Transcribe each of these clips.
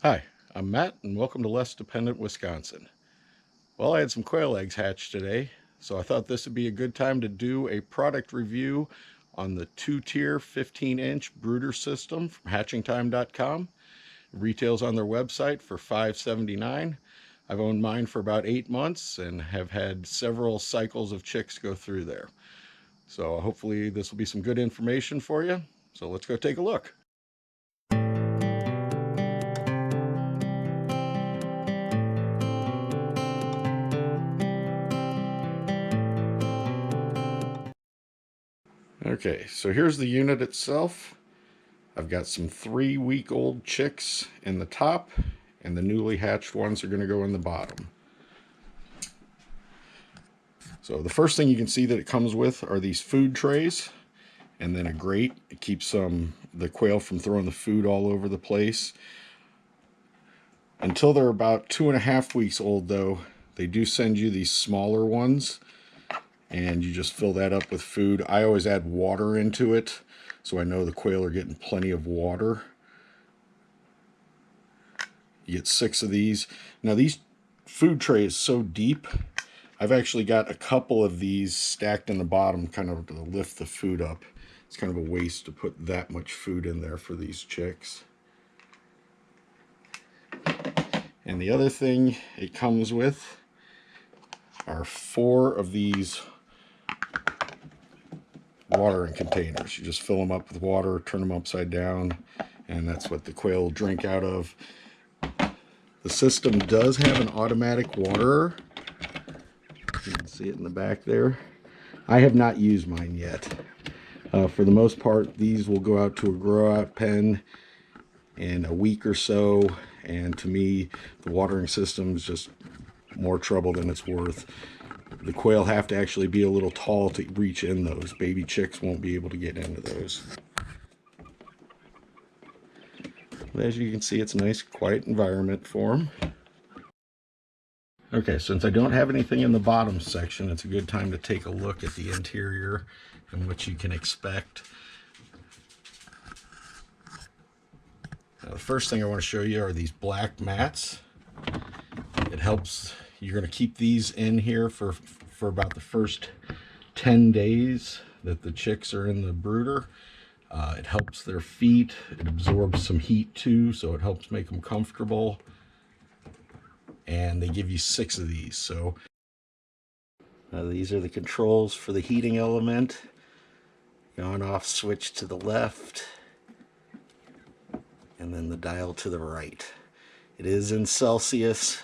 Hi, I'm Matt, and welcome to Less Dependent Wisconsin. Well, I had some quail eggs hatched today, so I thought this would be a good time to do a product review on the two-tier 15-inch brooder system from hatchingtime.com. It retails on their website for $5.79. I've owned mine for about 8 months and have had several cycles of chicks go through there. So hopefully this will be some good information for you. So let's go take a look. Okay, so here's the unit itself. I've got some 3-week-old chicks in the top, and the newly hatched ones are going to go in the bottom. So the first thing you can see that it comes with are these food trays, and then a grate. It keeps the quail from throwing the food all over the place. Until they're about 2.5 weeks old, though, they do send you these smaller ones, and you just fill that up with food. I always add water into it, so I know the quail are getting plenty of water. You get 6 of these. Now these food tray is so deep, I've actually got a couple of these stacked in the bottom kind of to lift the food up. It's kind of a waste to put that much food in there for these chicks. And the other thing it comes with are 4 of these watering containers. You just fill them up with water, turn them upside down, and that's what the quail will drink out of. The system does have an automatic waterer. You can see it in the back there. I have not used mine yet. For the most part, these will go out to a grow-out pen in a week or so, and to me, the watering system is just more trouble than it's worth. The quail have to actually be a little tall to reach in those. Baby chicks won't be able to get into those. But as you can see, it's a nice, quiet environment for them. Okay, since I don't have anything in the bottom section, it's a good time to take a look at the interior and what you can expect. Now, the first thing I want to show you are these black mats. It helps, you're going to keep these in here for about the first 10 days that the chicks are in the brooder. It helps their feet, it absorbs some heat too, so it helps make them comfortable. And they give you 6 of these. So these are the controls for the heating element. On off switch to the left, and then the dial to the right. It is in Celsius,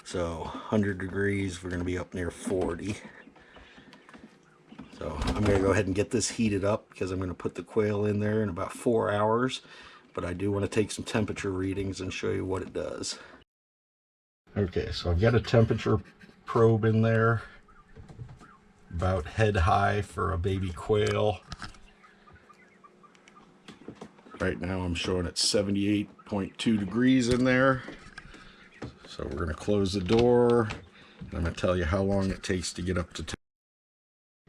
so 100 degrees, we're going to be up near 40. So I'm going to go ahead and get this heated up because I'm going to put the quail in there in about 4 hours, but I do want to take some temperature readings and show you what it does. Okay, so I've got a temperature probe in there, about head high for a baby quail. Right now I'm showing it 78.2 degrees in there. So we're going to close the door. I'm going to tell you how long it takes to get up to 10.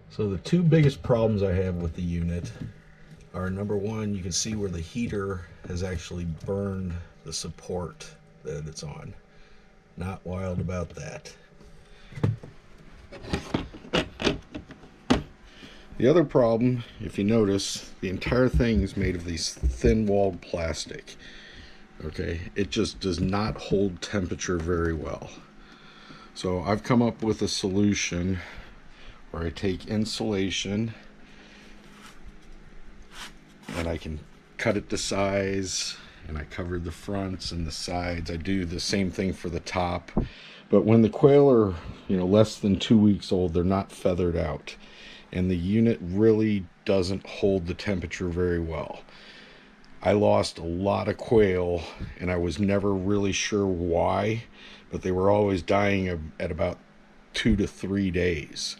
So the 2 biggest problems I have with the unit are, number one, you can see where the heater has actually burned the support that it's on. Not wild about that. The other problem, if you notice, the entire thing is made of these thin-walled plastic. Okay, it just does not hold temperature very well. So I've come up with a solution where I take insulation and I can cut it to size, and I covered the fronts and the sides. I do the same thing for the top. But when the quail are, less than 2 weeks old, they're not feathered out, and the unit really doesn't hold the temperature very well. I lost a lot of quail, and I was never really sure why, but they were always dying at about 2 to 3 days.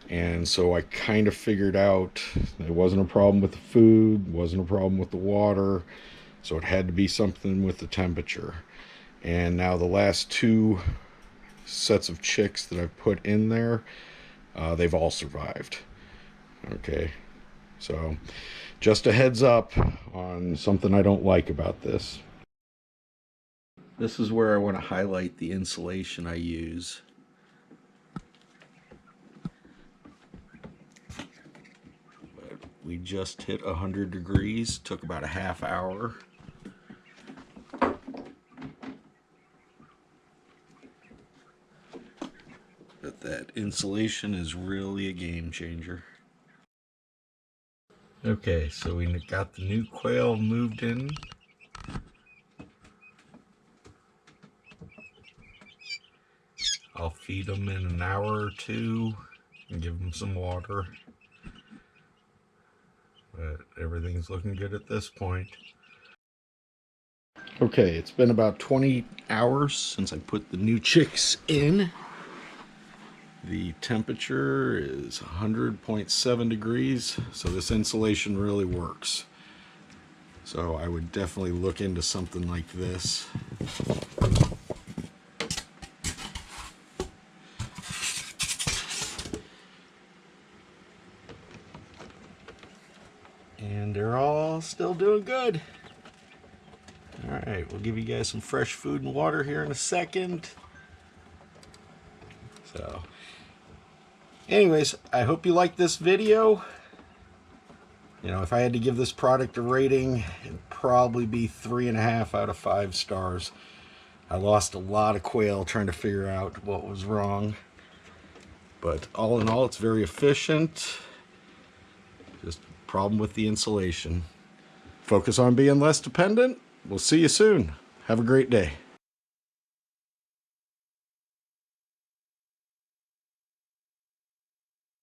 And so I kind of figured out it wasn't a problem with the food, wasn't a problem with the water, so it had to be something with the temperature. And now the last 2 sets of chicks that I've put in there, they've all survived. Okay, so just a heads up on something I don't like about this. This is where I want to highlight the insulation I use. But we just hit 100 degrees, took about a half hour. But that insulation is really a game changer. Okay, so we got the new quail moved in. I'll feed them in an hour or two and give them some water. But everything's looking good at this point. Okay, it's been about 20 hours since I put the new chicks in. The temperature is 100.7 degrees, so this insulation really works. So I would definitely look into something like this. And they're all still doing good. Alright, we'll give you guys some fresh food and water here in a second. So, anyways, I hope you liked this video. You know, if I had to give this product a rating, it'd probably be 3.5 out of 5 stars. I lost a lot of quail trying to figure out what was wrong. But all in all, it's very efficient. Just a problem with the insulation. Focus on being less dependent. We'll see you soon. Have a great day.